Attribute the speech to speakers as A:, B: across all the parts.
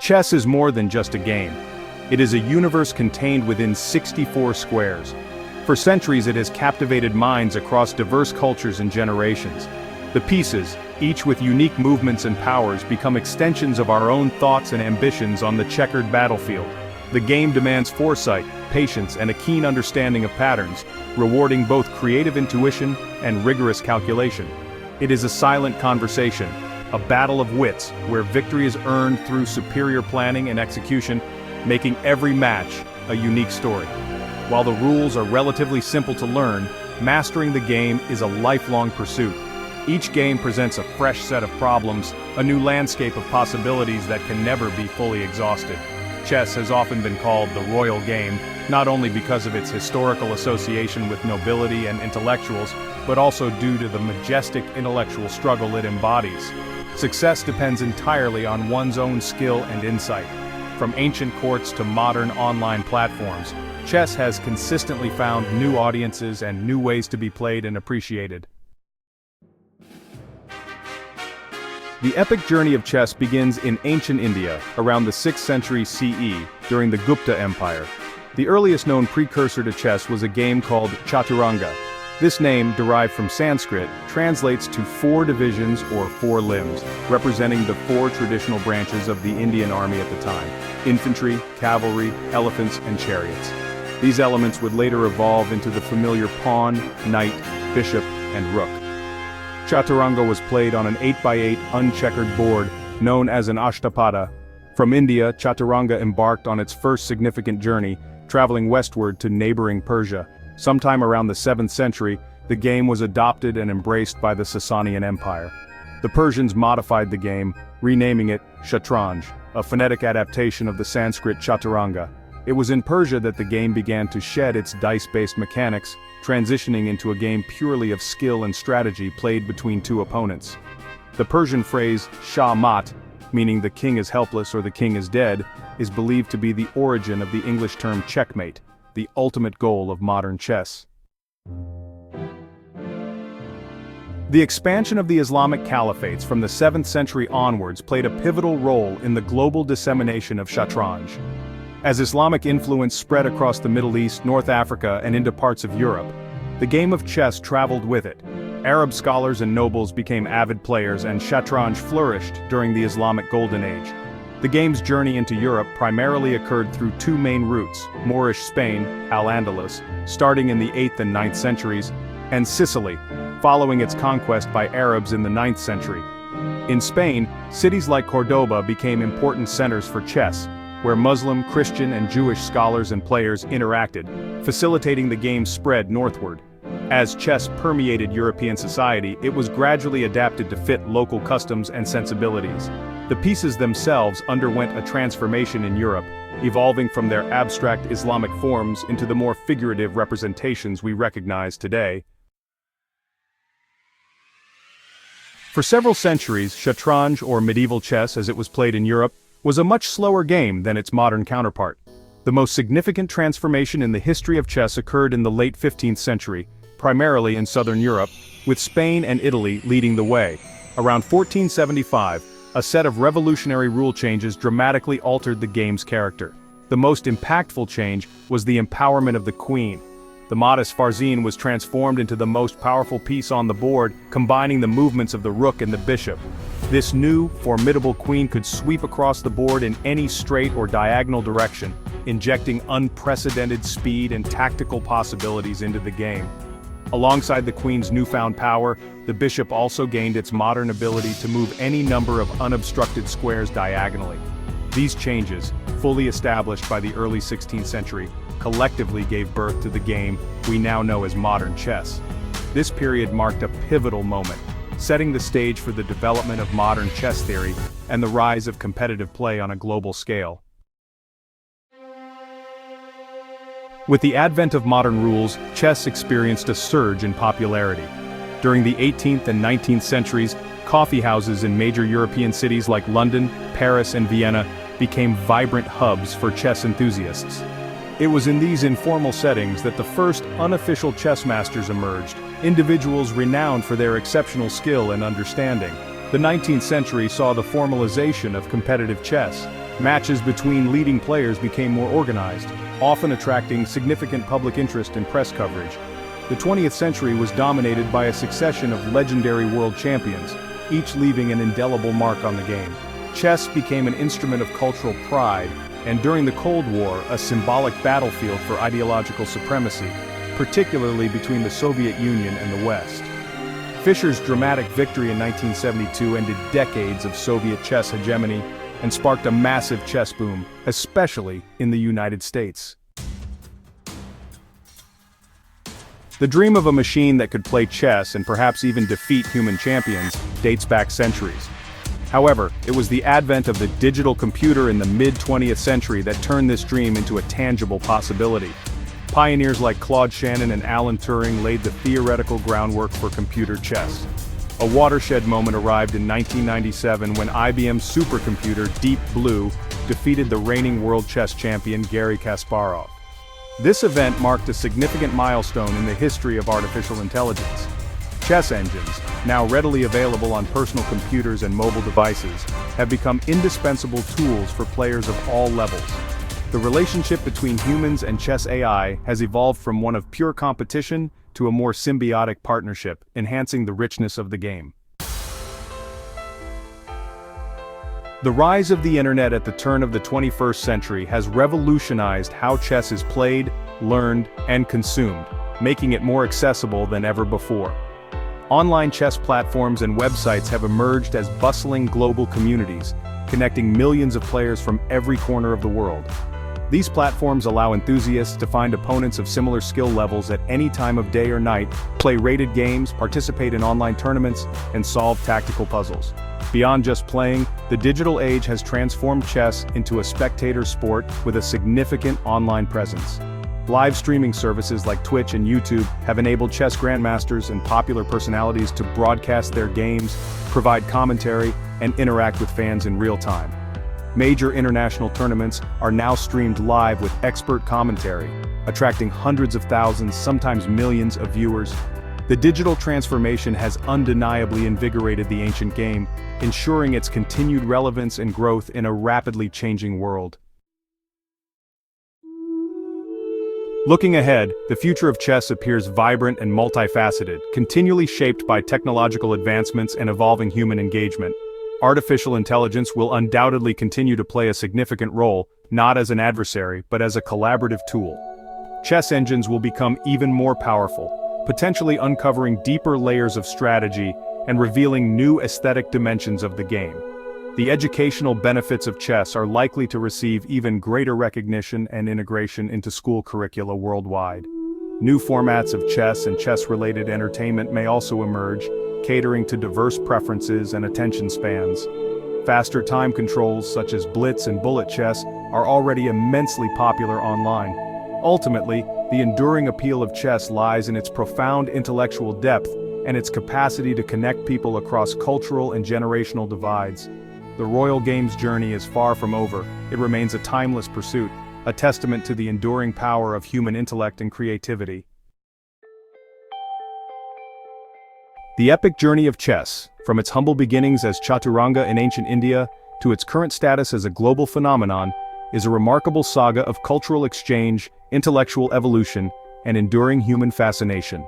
A: Chess is more than just a game. It is a universe contained within 64 squares. For centuries it has captivated minds across diverse cultures and generations. The pieces, each with unique movements and powers, become extensions of our own thoughts and ambitions on the checkered battlefield. The game demands foresight, patience, and a keen understanding of patterns, rewarding both creative intuition and rigorous calculation. It is a silent conversation, a battle of wits, where victory is earned through superior planning and execution, making every match a unique story. While the rules are relatively simple to learn, mastering the game is a lifelong pursuit. Each game presents a fresh set of problems, a new landscape of possibilities that can never be fully exhausted. Chess has often been called the royal game, not only because of its historical association with nobility and intellectuals, but also due to the majestic intellectual struggle it embodies. Success depends entirely on one's own skill and insight. From ancient courts to modern online platforms, chess has consistently found new audiences and new ways to be played and appreciated. The epic journey of chess begins in ancient India, around the 6th century CE, during the Gupta Empire. The earliest known precursor to chess was a game called Chaturanga. This name, derived from Sanskrit, translates to 4 divisions or 4 limbs, representing the 4 traditional branches of the Indian army at the time: infantry, cavalry, elephants, and chariots. These elements would later evolve into the familiar pawn, knight, bishop, and rook. Chaturanga was played on an 8x8 uncheckered board, known as an ashtapada. From India, Chaturanga embarked on its first significant journey, traveling westward to neighboring Persia. Sometime around the 7th century, the game was adopted and embraced by the Sasanian Empire. The Persians modified the game, renaming it Shatranj, a phonetic adaptation of the Sanskrit Chaturanga. It was in Persia that the game began to shed its dice-based mechanics, transitioning into a game purely of skill and strategy played between 2 opponents. The Persian phrase Shah Mat, meaning the king is helpless or the king is dead, is believed to be the origin of the English term checkmate, the ultimate goal of modern chess. The expansion of the Islamic caliphates from the 7th century onwards played a pivotal role in the global dissemination of Shatranj. As Islamic influence spread across the Middle East, North Africa, and into parts of Europe, the game of chess traveled with it. Arab scholars and nobles became avid players, and Shatranj flourished during the Islamic Golden Age. The game's journey into Europe primarily occurred through 2 main routes: Moorish Spain, Al-Andalus, starting in the 8th and 9th centuries, and Sicily, following its conquest by Arabs in the 9th century. In Spain, cities like Cordoba became important centers for chess, where Muslim, Christian, and Jewish scholars and players interacted, facilitating the game's spread northward. As chess permeated European society, it was gradually adapted to fit local customs and sensibilities. The pieces themselves underwent a transformation in Europe, evolving from their abstract Islamic forms into the more figurative representations we recognize today. For several centuries, Shatranj, or medieval chess as it was played in Europe, was a much slower game than its modern counterpart. The most significant transformation in the history of chess occurred in the late 15th century, primarily in southern Europe, with Spain and Italy leading the way. Around 1475, a set of revolutionary rule changes dramatically altered the game's character. The most impactful change was the empowerment of the queen. The modest Farzin was transformed into the most powerful piece on the board, combining the movements of the rook and the bishop. This new, formidable queen could sweep across the board in any straight or diagonal direction, injecting unprecedented speed and tactical possibilities into the game. Alongside the queen's newfound power, the bishop also gained its modern ability to move any number of unobstructed squares diagonally. These changes, fully established by the early 16th century, collectively gave birth to the game we now know as modern chess. This period marked a pivotal moment, setting the stage for the development of modern chess theory and the rise of competitive play on a global scale. With the advent of modern rules, chess experienced a surge in popularity. During the 18th and 19th centuries, coffee houses in major European cities like London, Paris, and Vienna became vibrant hubs for chess enthusiasts. It was in these informal settings that the first unofficial chess masters emerged, individuals renowned for their exceptional skill and understanding. The 19th century saw the formalization of competitive chess, Matches between leading players became more organized, often attracting significant public interest and press coverage. The 20th century was dominated by a succession of legendary world champions, each leaving an indelible mark on the game. Chess became an instrument of cultural pride, and during the Cold War, a symbolic battlefield for ideological supremacy, particularly between the Soviet Union and the West. Fischer's dramatic victory in 1972 ended decades of Soviet chess hegemony and sparked a massive chess boom, especially in the United States. The dream of a machine that could play chess and perhaps even defeat human champions dates back centuries. However, it was the advent of the digital computer in the mid-20th century that turned this dream into a tangible possibility. Pioneers like Claude Shannon and Alan Turing laid the theoretical groundwork for computer chess. A watershed moment arrived in 1997 when IBM's supercomputer Deep Blue defeated the reigning world chess champion Garry Kasparov. This event marked a significant milestone in the history of artificial intelligence. Chess engines, now readily available on personal computers and mobile devices, have become indispensable tools for players of all levels. The relationship between humans and chess AI has evolved from one of pure competition to a more symbiotic partnership, enhancing the richness of the game. The rise of the internet at the turn of the 21st century has revolutionized how chess is played, learned, and consumed, making it more accessible than ever before. Online chess platforms and websites have emerged as bustling global communities, connecting millions of players from every corner of the world. These platforms allow enthusiasts to find opponents of similar skill levels at any time of day or night, play rated games, participate in online tournaments, and solve tactical puzzles. Beyond just playing, the digital age has transformed chess into a spectator sport with a significant online presence. Live streaming services like Twitch and YouTube have enabled chess grandmasters and popular personalities to broadcast their games, provide commentary, and interact with fans in real time. Major international tournaments are now streamed live with expert commentary, attracting hundreds of thousands, sometimes millions of viewers. The digital transformation has undeniably invigorated the ancient game, ensuring its continued relevance and growth in a rapidly changing world. Looking ahead, the future of chess appears vibrant and multifaceted, continually shaped by technological advancements and evolving human engagement. Artificial intelligence will undoubtedly continue to play a significant role, not as an adversary, but as a collaborative tool. Chess engines will become even more powerful, potentially uncovering deeper layers of strategy and revealing new aesthetic dimensions of the game. The educational benefits of chess are likely to receive even greater recognition and integration into school curricula worldwide. New formats of chess and chess-related entertainment may also emerge, catering to diverse preferences and attention spans. Faster time controls such as blitz and bullet chess are already immensely popular online. Ultimately, the enduring appeal of chess lies in its profound intellectual depth and its capacity to connect people across cultural and generational divides. The Royal Game's journey is far from over. It remains a timeless pursuit, a testament to the enduring power of human intellect and creativity. The epic journey of chess, from its humble beginnings as Chaturanga in ancient India to its current status as a global phenomenon, is a remarkable saga of cultural exchange, intellectual evolution, and enduring human fascination.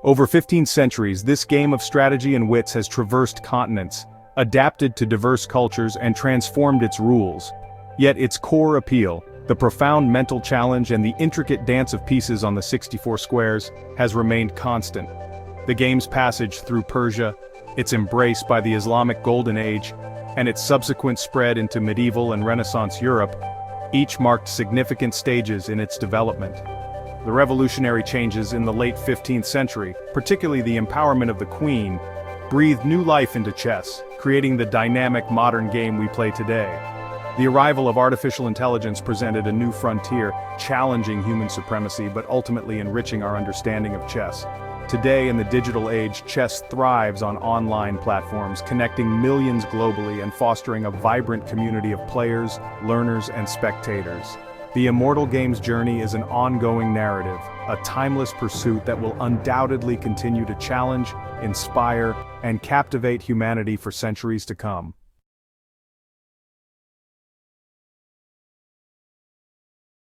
A: Over 15 centuries, this game of strategy and wits has traversed continents, adapted to diverse cultures, and transformed its rules. Yet its core appeal, the profound mental challenge and the intricate dance of pieces on the 64 squares, has remained constant. The game's passage through Persia, its embrace by the Islamic Golden Age, and its subsequent spread into medieval and Renaissance Europe, each marked significant stages in its development. The revolutionary changes in the late 15th century, particularly the empowerment of the Queen, breathed new life into chess, creating the dynamic modern game we play today. The arrival of artificial intelligence presented a new frontier, challenging human supremacy but ultimately enriching our understanding of chess. Today, in the digital age, chess thrives on online platforms, connecting millions globally and fostering a vibrant community of players, learners, and spectators. The immortal game's journey is an ongoing narrative, a timeless pursuit that will undoubtedly continue to challenge, inspire, and captivate humanity for centuries to come.